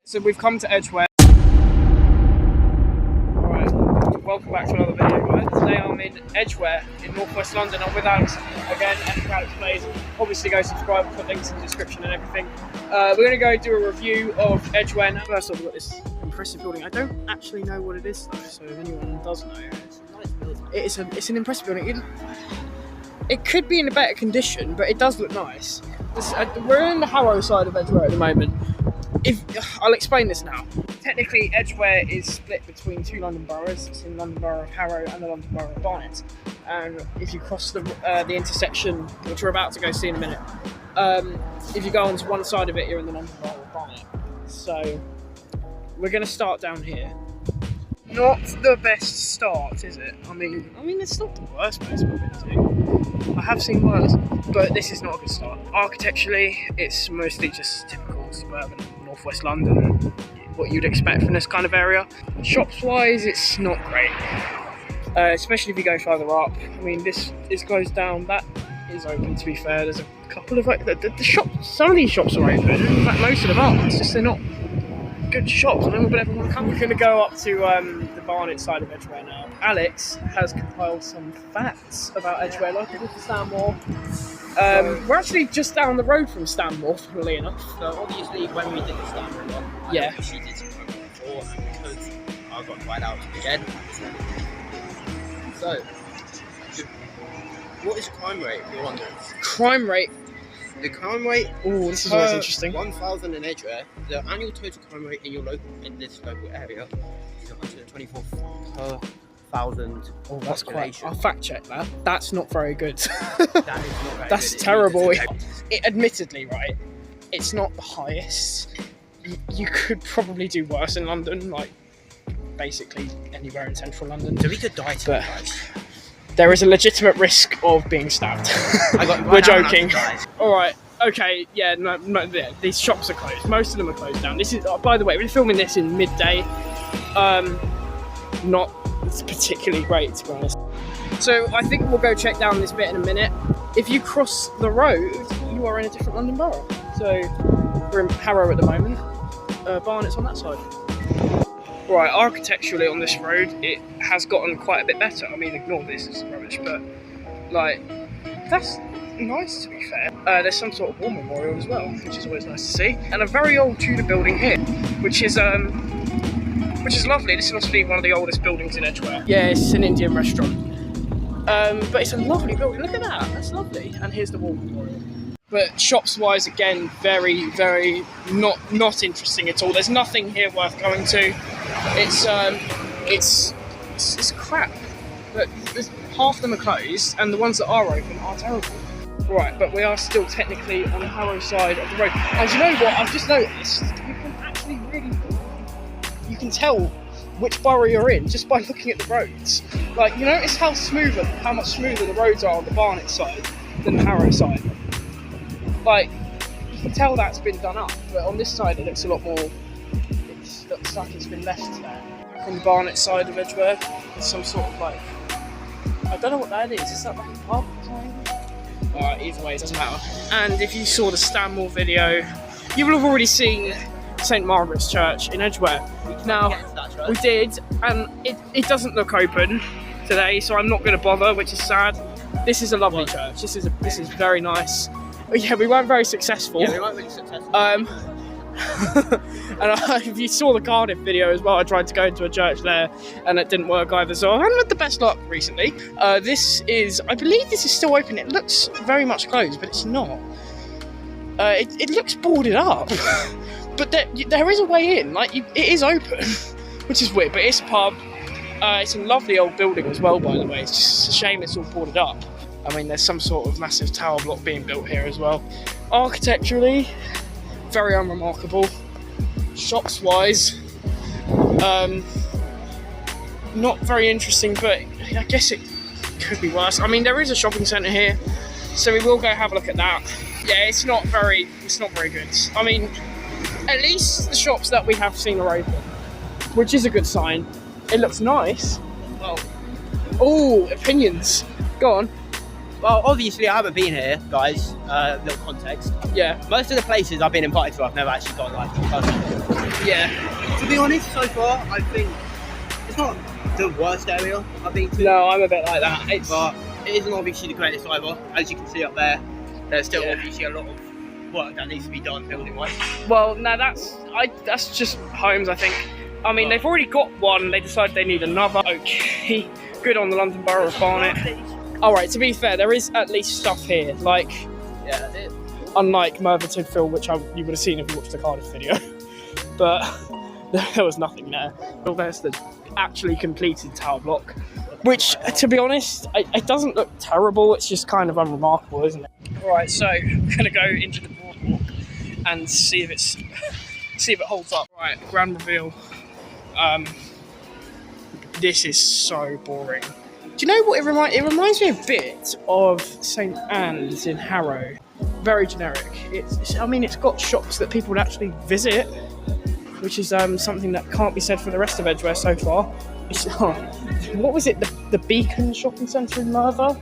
So we've come to Edgware. Alright, welcome back to another video, guys. Today I'm in Edgware in northwest London. I'm with Alex again, Alex Plays. Obviously go subscribe, put links in the description and everything. We're going to go do a review of Edgware now. First off, we've got this impressive building. I don't actually know what it is though, so if anyone does know, it's a nice building. It's an impressive building. It could be in a better condition, but it does look nice. We're in the Harrow side of Edgware at the moment. I'll explain this now. Technically, Edgware is split between two London boroughs. It's in London Borough of Harrow and the London Borough of Barnet. And if you cross the intersection, which we're about to go see in a minute, if you go onto one side of it, you're in the London Borough of Barnet. So we're going to start down here. Not the best start, is it? I mean, it's not the worst place we've been to. I have seen worse, but this is not a good start. Architecturally, it's mostly just typical suburban northwest London, what you'd expect from this kind of area. Shops-wise, it's not great, especially if you go further up. I mean, this goes down. That is open, to be fair. There's a couple of the shops. Some of these shops are open. In fact, most of them are. It's just they're not good shops. I don't know, but everyone come. We're going to go up to the Barnet side of Edgware now. Alex has compiled some facts about Edgware, like it with Stanmore. We're actually just down the road from Stanmore, funnily enough. So obviously, when we did the Stanmore one, yeah, she did some program before, and because I got invited out again. So, what is crime rate in London? Crime rate. The crime rate. Oh, this is always interesting. 1,000 in Edgware. The annual total crime rate in this local area is 124 per 1,000. Oh, that's quite. I'll fact check that. That's not very good. That is not very That's good. terrible. Admittedly, right, it's not the highest. You could probably do worse in London, like basically anywhere in central London. So we could die today, guys. There is a legitimate risk of being stabbed. We're joking. Alright, okay, yeah, yeah, these shops are closed. Most of them are closed down. This is, by the way, we're filming this in midday. Not particularly great, to be honest. So I think we'll go check down this bit in a minute. If you cross the road, you are in a different London borough. So we're in Harrow at the moment. Barnet's on that side. Right, architecturally on this road, it has gotten quite a bit better. I mean, ignore this, it's rubbish, but like, that's nice to be fair. There's some sort of war memorial as well, which is always nice to see. And a very old Tudor building here, which is lovely. This must be one of the oldest buildings in Edgware. Yeah, it's an Indian restaurant. But it's a lovely building, look at that, that's lovely. And here's the war memorial. But shops-wise, again, very, very not interesting at all. There's nothing here worth going to. It's crap. But half of them are closed, and the ones that are open are terrible. Right, but we are still technically on the Harrow side of the road. And you know what? I've just noticed you can actually you can tell which borough you're in just by looking at the roads. Like, you notice how much smoother the roads are on the Barnet side than the Harrow side. Like, you can tell that's been done up, but on this side it looks a lot more, it looks like it's been left there. On the Barnet side of Edgware, there's some sort of like, I don't know what that is that like a pub or something? Alright, either way, it doesn't matter. And if you saw the Stanmore video, you will have already seen St Margaret's Church in Edgware. Now, we did, and it doesn't look open today, so I'm not going to bother, which is sad. This is a lovely church, this is very nice. Yeah, we weren't very successful. Yeah, we weren't really successful. And if you saw the Cardiff video as well, I tried to go into a church there and it didn't work either, so I haven't had the best luck recently. I believe this is still open. It looks very much closed, but it's not. It looks boarded up, but there is a way in, like, it is open, which is weird, but it's a pub. It's a lovely old building as well, by the way. It's just a shame it's all boarded up. I mean, there's some sort of massive tower block being built here as well. Architecturally, very unremarkable. Shops-wise, not very interesting, but I guess it could be worse. I mean, there is a shopping centre here, so we will go have a look at that. Yeah, it's not very good. I mean, at least the shops that we have seen are open, which is a good sign. It looks nice. Well, oh, opinions. Go on. Well, obviously I haven't been here, guys. Little context. Yeah. Most of the places I've been invited to, I've never actually got like. Yeah. To be honest, so far, I think it's not the worst area I've been to. No, I'm a bit like that. But it isn't obviously the greatest either. As you can see up there, there's still obviously a lot of work that needs to be done building-wise. Well, no, that's just homes, I think. I mean, they've already got one. They decided they need another. Okay, good on the London Borough of Barnet. All right, to be fair, there is at least stuff here. Like, Yeah, it, unlike Merthyr Tydfil, which you would have seen if you watched the Cardiff video, but there was nothing there. Well, there's the actually completed tower block, which, to be honest, it doesn't look terrible. It's just kind of unremarkable, isn't it? All right, so we're gonna go into the boardwalk and see if it holds up. Right, grand reveal. This is so boring. Do you know what it reminds? It reminds me a bit of St Anne's in Harrow. Very generic. I mean, it's got shops that people would actually visit, which is something that can't be said for the rest of Edgware so far. What was it? The Beacon Shopping Centre in Merthyr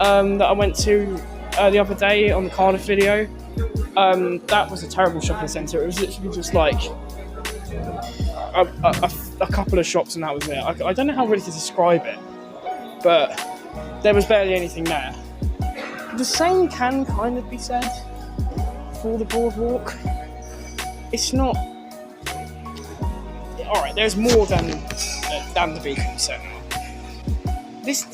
that I went to the other day on the Cardiff video. That was a terrible shopping centre. It was literally just like a couple of shops and that was it. I don't know how really to describe it, but there was barely anything there. The same can kind of be said for the boardwalk. It's not... Alright, there's more than the Beacon Centre. This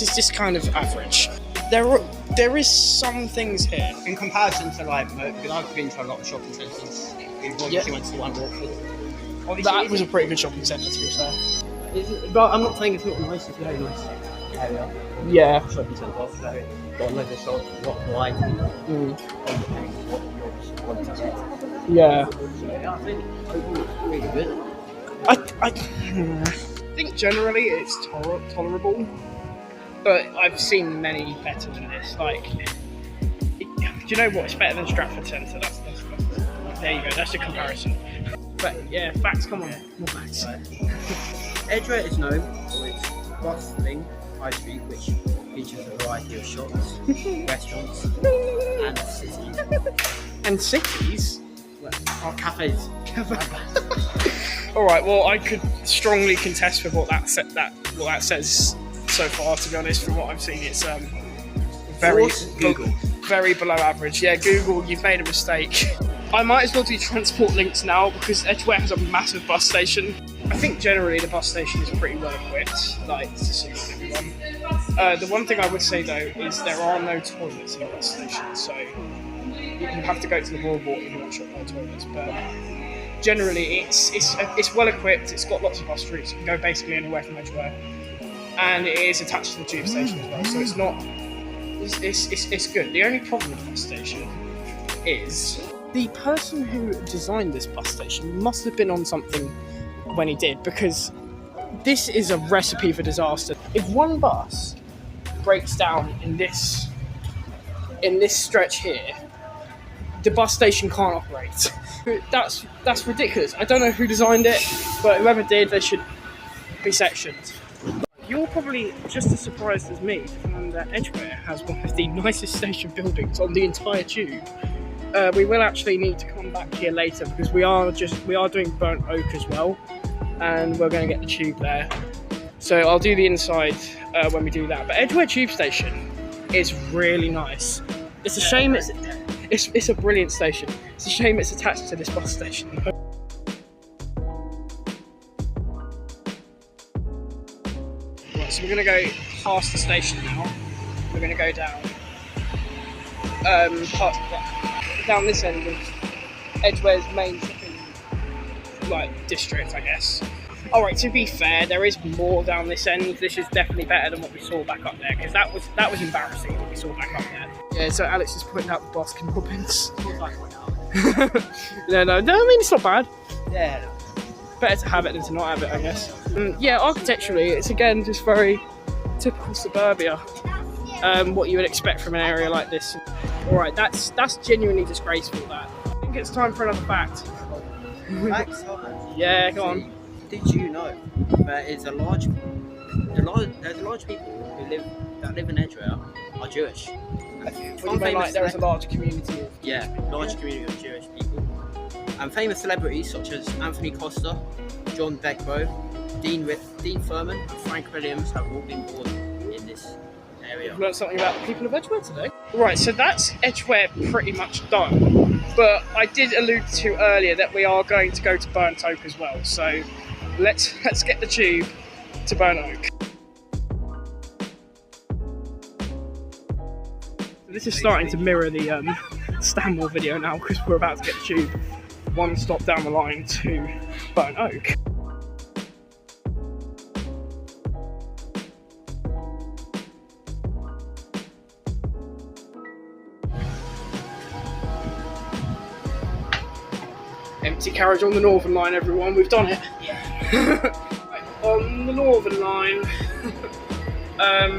is just kind of average. There is some things here. in comparison to like, because I've been to a lot of shopping centres. We've obviously went to one Watford. That was a pretty good shopping centre, to be fair. But I'm not saying it's not nice. It's a very nice area. Yeah. Shopping centre. So got a load of shops, what variety. Yeah. So yeah, I think overall it's really good. I think generally it's tolerable, but I've seen many better than this. Like, do you know what? It's better than Stratford Centre. That's there you go. That's the comparison. But yeah, facts. Come on, more facts. Edgware is known for its bustling high street, which features a variety of shops, restaurants, and cities. And cities. Or cafes. All right. Well, I could strongly contest with what that says so far. To be honest, from what I've seen, it's very below average. Yeah, Google, you've made a mistake. I might as well do transport links now because Edgware has a massive bus station. I think generally the bus station is pretty well equipped, like to suit everyone. The one thing I would say though is there are no toilets in the bus station, so you have to go to the boardwalk if you want to shop no toilets. But generally, it's well equipped. It's got lots of bus routes. You can go basically anywhere from Edgware, and it is attached to the tube station as well. So it's not. It's good. The only problem with the bus station is the person who designed this bus station must have been on something when he did, because this is a recipe for disaster. If one bus breaks down in this stretch here, the bus station can't operate. That's ridiculous. I don't know who designed it, but whoever did, they should be sectioned. You're probably just as surprised as me to find that Edgware has one of the nicest station buildings on the entire tube. We will actually need to come back here later because we are doing Burnt Oak as well, and we're going to get the tube there. So I'll do the inside when we do that. But Edgware Tube Station is really nice. It's a shame it's a brilliant station. It's a shame it's attached to this bus station. Right, so we're going to go past the station now. We're going to go down down this end of Edgware's main shopping district, I guess. Alright, to be fair, there is more down this end. This is definitely better than what we saw back up there, because that was embarrassing what we saw back up there. Yeah, so Alex is putting out the Baskin Robbins. No, I mean, it's not bad. Yeah. Better to have it than to not have it, I guess. Yeah, architecturally, it's again just very typical suburbia. What you would expect from an area like this. Alright, that's genuinely disgraceful, that. I think it's time for another fact. Facts? Yeah, go on. Did you know there's a large people that live in Edgware are Jewish? There is a large community of... Yeah, large community of Jewish people. And famous celebrities such as Anthony Costa, John Beckbo, Dean Furman and Frank Williams have all been born in this area. We've learned something about the people of Edgware today. Right, so that's Edgware pretty much done. But I did allude to earlier that we are going to go to Burnt Oak as well. So let's get the tube to Burnt Oak. This is starting to mirror the Stanmore video now because we're about to get the tube one stop down the line to Burnt Oak. Empty carriage on the Northern Line, everyone. We've done it. Yeah. On the Northern Line,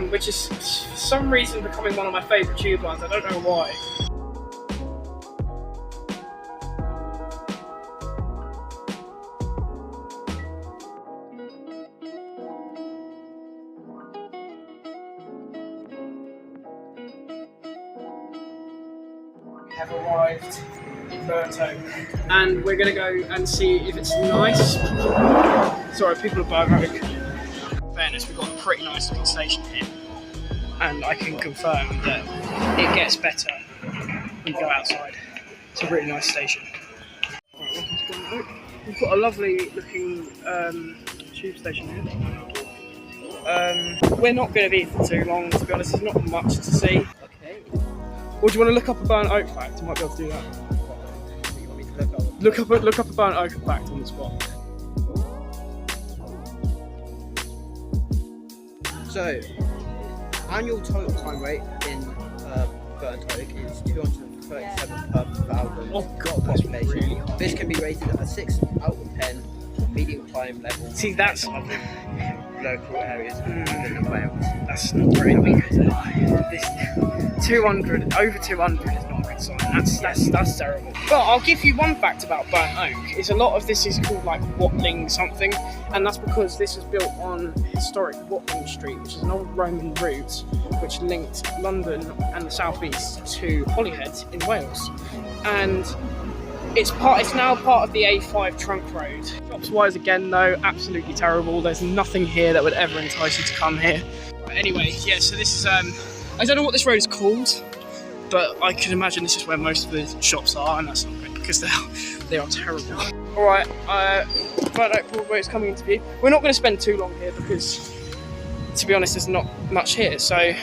which is for some reason becoming one of my favourite tube lines. I don't know why. We have arrived in Burnt Oak, and we're going to go and see if it's nice. Sorry, people of Burnt Oak. In fairness, we've got a pretty nice looking station here, and I can confirm that it gets better when you go outside. It's a really nice station. Right, welcome to Burnt Oak. We've got a lovely looking tube station here. We're not going to be for too long, to be honest. There's not much to see. Okay. Or do you want to look up a Burnt Oak fact? I might be able to do that. You want me to Look up a Burnt Oak fact on the spot. So, annual total crime rate in Burnt Oak is 237 per thousand. Oh god, that's really high. This can be rated at a 6 out of 10 medium crime level. See, that's Local areas within the Wales. That's not very good. This 200 over 200 is not a good sign. That's terrible. But I'll give you one fact about Burnt Oak. Is a lot of this is called like Watling something, and that's because this was built on historic Watling Street, which is an old Roman route which linked London and the southeast to Holyhead in Wales, and it's now part of the A5 trunk road. Shops wise again though, absolutely terrible. There's nothing here that would ever entice you to come here. But anyway, yeah, so this is, I don't know what this road is called, but I can imagine this is where most of the shops are, and that's not great because they are terrible. Alright, Burnt Oak Broadway is coming into view. We're not going to spend too long here because, to be honest, there's not much here, so,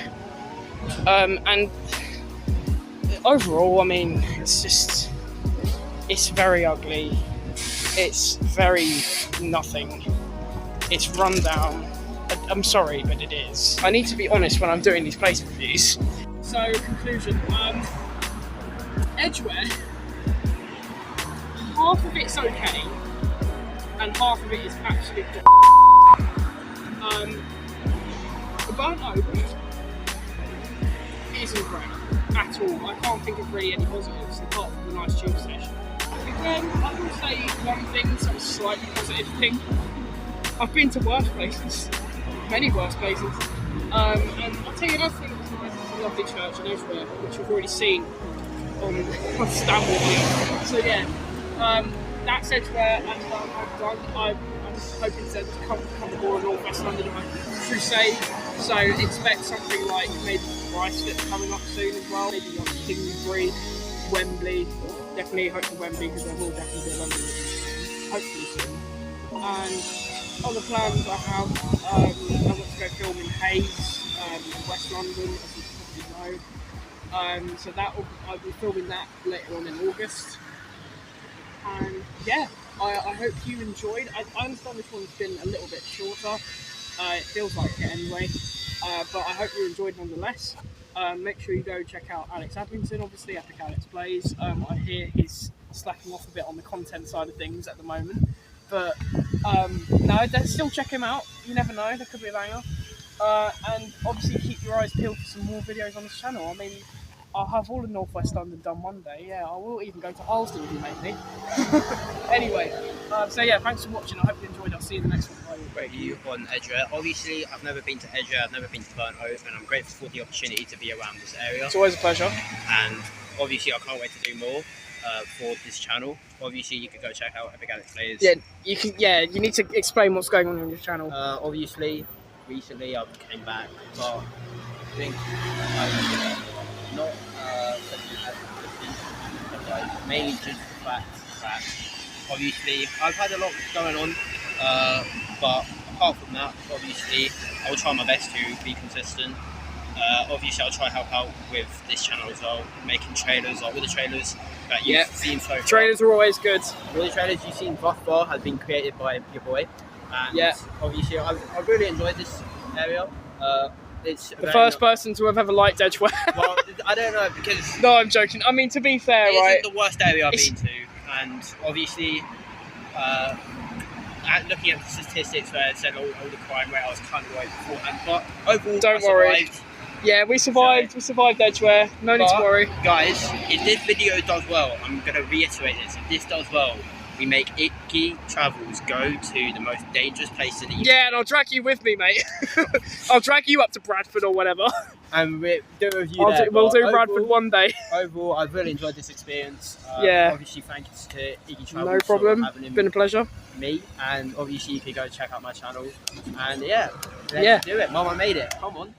and overall, I mean, it's very ugly, it's very nothing, it's run down. I'm sorry, but it is. I need to be honest when I'm doing these place reviews. So, conclusion, Edgware, half of it's okay, and half of it is actually Burnt Oak isn't great at all. I can't think of really any positives apart from the nice tube station. Again, I will say one thing, some slightly positive thing. I've been to worse places, many worse places, and I'll tell you another thing that's nice, it's a lovely church in Edgware, which we've already seen on Stanmore video. So yeah, that's Edgware, and I've done. I'm hoping to come aboard North West London on my crusade, so expect something like maybe Brighton coming up soon as well, maybe like Kingsbury, Wembley. Definitely hope for Wembley because there will definitely be a London hopefully soon. And other plans I have, I want to go film in Hayes, West London, as you probably know. So I'll be filming that later on in August. And yeah, I hope you enjoyed. I understand this one's been a little bit shorter. It feels like it anyway. But I hope you enjoyed nonetheless. Make sure you go check out Alex Adlington, obviously, Epic Alex Plays. I hear he's slacking off a bit on the content side of things at the moment. But no, still check him out. You never know, there could be a banger. And obviously keep your eyes peeled for some more videos on this channel. I mean, I'll have all of North West London done one day. Yeah, I will even go to Harlesden if you make me. Anyway, so yeah, thanks for watching. I hope you enjoyed. I'll see you in the next one. Great view on Edgware. Obviously, I've never been to Edgware, I've never been to Burnt Oak, and I'm grateful for the opportunity to be around this area. It's always a pleasure. And obviously, I can't wait to do more. for this channel. Obviously, you can go check out Epic Alex Plays. Yeah, you can. Yeah, you need to explain what's going on your channel. Obviously, recently I came back, but I think not mainly due to the fact that obviously I've had a lot going on, but apart from that, obviously I will try my best to be consistent. Obviously, I'll try to help out with this channel as well, making trailers, like all the trailers that you've seen so far. Trailers are always good. All the trailers you've seen thus far have been created by your boy. And obviously, I've really enjoyed this area. It's the first person to have ever liked Edgware. Well, I don't know, because... No, I'm joking. I mean, to be fair, right? It isn't the worst area I've been to. And obviously, looking at the statistics where it said all the crime rate, I was kind of worried beforehand. But overall, don't worry. Yeah, we survived. We survived Edgware. No need to worry. Guys, if this video does well, I'm going to reiterate this. If this does well, we make Icky Travels go to the most dangerous place in the UK. Yeah, and I'll drag you with me, mate. I'll drag you up to Bradford or whatever. And we'll do a review there. We'll do Bradford one day. Overall, I've really enjoyed this experience. Obviously, thanks to Icky Travels. No problem. For having been a pleasure. Me, and obviously you can go check out my channel. And yeah, let's do it. Mum, I made it. Come on.